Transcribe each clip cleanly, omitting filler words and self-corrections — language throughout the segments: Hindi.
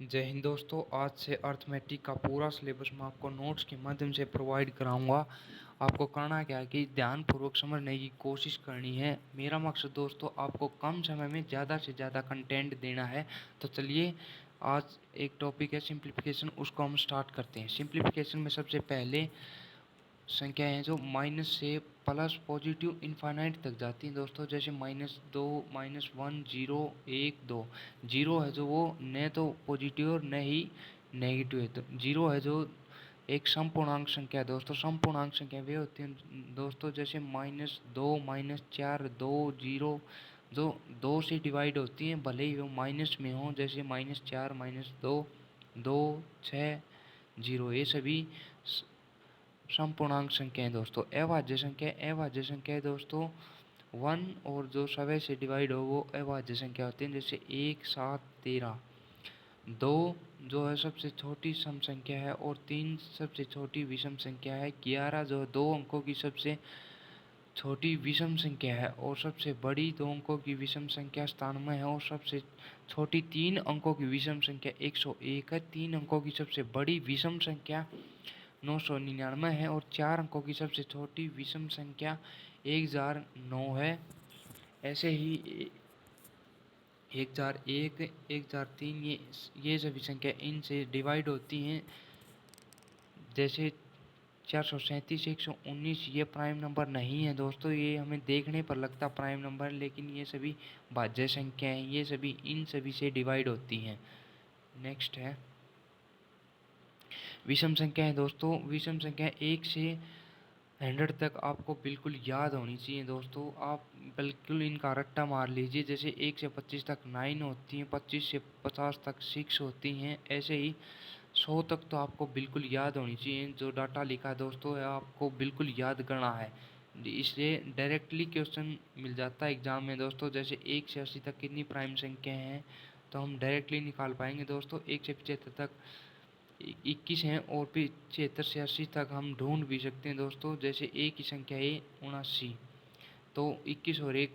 जय हिंद दोस्तों। आज से अर्थमेटिक का पूरा सिलेबस मैं आपको नोट्स के माध्यम से प्रोवाइड कराऊंगा। आपको करना क्या है कि ध्यानपूर्वक समझने की कोशिश करनी है। मेरा मकसद दोस्तों आपको कम समय में ज़्यादा से ज़्यादा कंटेंट देना है। तो चलिए, आज एक टॉपिक है सिंप्लीफिकेशन, उसको हम स्टार्ट करते हैं। सिंप्लीफिकेशन में सबसे पहले संख्या है जो माइनस से प्लस पॉजिटिव इनफाइनाइट तक जाती हैं दोस्तों। जैसे -2, -1, 0, 1, 2। जीरो है जो वो न तो पॉजिटिव और न ही नेगेटिव है। तो जीरो है जो एक समपूर्णांक संख्या है दोस्तों। समपूर्णांक संख्या वे होती हैं दोस्तों जैसे -2, -4, 2, 0, जो 2 से डिवाइड होती हैं भले ही वो माइनस में हो। जैसे -4, -2, 2, 6, 0, ये सभी समपूर्णांक संख्या है दोस्तों। अभाज्य संख्या है दोस्तों 1 और जो सवे से डिवाइड हो वो अभाज्य संख्या होती है। जैसे 1, 7, 13। 2 जो है सबसे छोटी सम संख्या है और 3 सबसे छोटी विषम संख्या है। 11 जो 2 अंकों की सबसे छोटी विषम संख्या है और सबसे बड़ी 2 अंकों की विषम संख्या 97 है और सबसे छोटी 3 अंकों की विषम संख्या 101 है। 3 अंकों की सबसे बड़ी विषम संख्या 999 है और 4 अंकों की सबसे छोटी विषम संख्या 1009 है। ऐसे ही 1001, 1003 ये सभी संख्या इनसे डिवाइड होती हैं। जैसे 437, 119 ये प्राइम नंबर नहीं है दोस्तों। ये हमें देखने पर लगता प्राइम नंबर, लेकिन ये सभी भाज्य संख्या हैं। ये सभी इन सभी से डिवाइड होती हैं। नेक्स्ट है विषम संख्या है दोस्तों। विषम संख्या 1 से 100 तक आपको बिल्कुल याद होनी चाहिए दोस्तों। आप बिल्कुल इनका रट्टा मार लीजिए। जैसे 1 से 25 तक 9 होती हैं, 25 से 50 तक 6 होती हैं। ऐसे ही 100 तक तो आपको बिल्कुल याद होनी चाहिए। जो डाटा लिखा है दोस्तों आपको बिल्कुल याद करना है। इससे डायरेक्टली क्वेश्चन मिल जाता है एग्जाम में दोस्तों। जैसे 1 से 80 तक कितनी प्राइम संख्या हैं तो हम डायरेक्टली निकाल पाएंगे दोस्तों। 1 से 75 तक 21 हैं और फिर 76 से 80 तक हम ढूंढ भी सकते हैं दोस्तों। जैसे एक की संख्या है 79, तो 21 और 1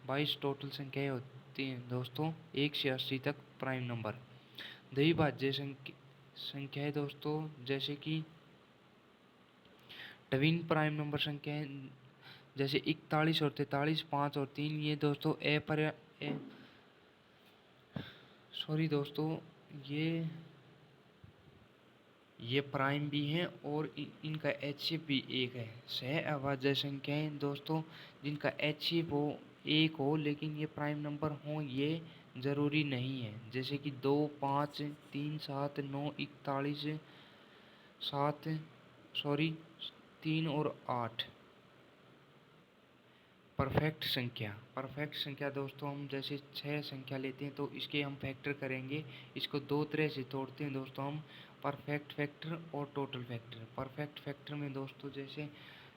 22 टोटल संख्याएं होती हैं दोस्तों 1 से 80 तक प्राइम नंबर। द्विभाज्य संख्या है दोस्तों जैसे कि ट्विन प्राइम नंबर संख्या है। जैसे 41 और 43, 5 और 3 ये दोस्तों सॉरी दोस्तों ये प्राइम भी हैं और इनका HCF भी 1 है। सह अभाज्य संख्याएं दोस्तों जिनका HCF हो 1 हो लेकिन ये प्राइम नंबर हो ये ज़रूरी नहीं है। जैसे कि 2, 5, 3, 7, 9, 41, 3 और 8। परफेक्ट संख्या दोस्तों हम जैसे 6 संख्या लेते हैं तो इसके हम फैक्टर करेंगे। इसको 2 तरह से तोड़ते हैं दोस्तों हम, परफेक्ट फैक्टर और टोटल फैक्टर। परफेक्ट फैक्टर में दोस्तों जैसे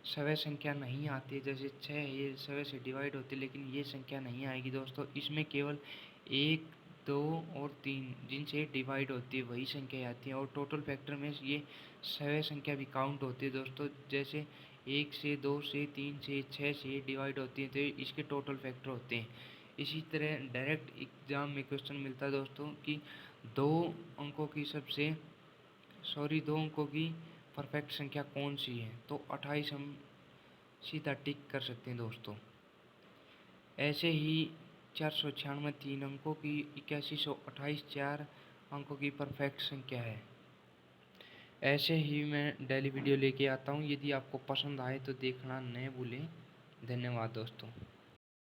सवय संख्या नहीं आती है। जैसे 6 ये सवय से डिवाइड होती है लेकिन ये संख्या नहीं आएगी दोस्तों। इसमें केवल 1, 2 और 3 जिनसे डिवाइड होती है वही संख्या आती है। और टोटल फैक्टर में ये सवय संख्या भी काउंट होती है दोस्तों। जैसे 1 से 2 से 3 से 6 से डिवाइड होती है तो इसके टोटल फैक्टर होते हैं। इसी तरह डायरेक्ट एग्जाम में क्वेश्चन मिलता है दोस्तों कि दो अंकों की परफेक्ट संख्या कौन सी है, तो 28 हम सीधा टिक कर सकते हैं दोस्तों। ऐसे ही 496 3 अंकों की, 8128 4 अंकों की परफेक्ट संख्या है। ऐसे ही मैं डेली वीडियो लेके आता हूँ। यदि आपको पसंद आए तो देखना न भूलें। धन्यवाद दोस्तों।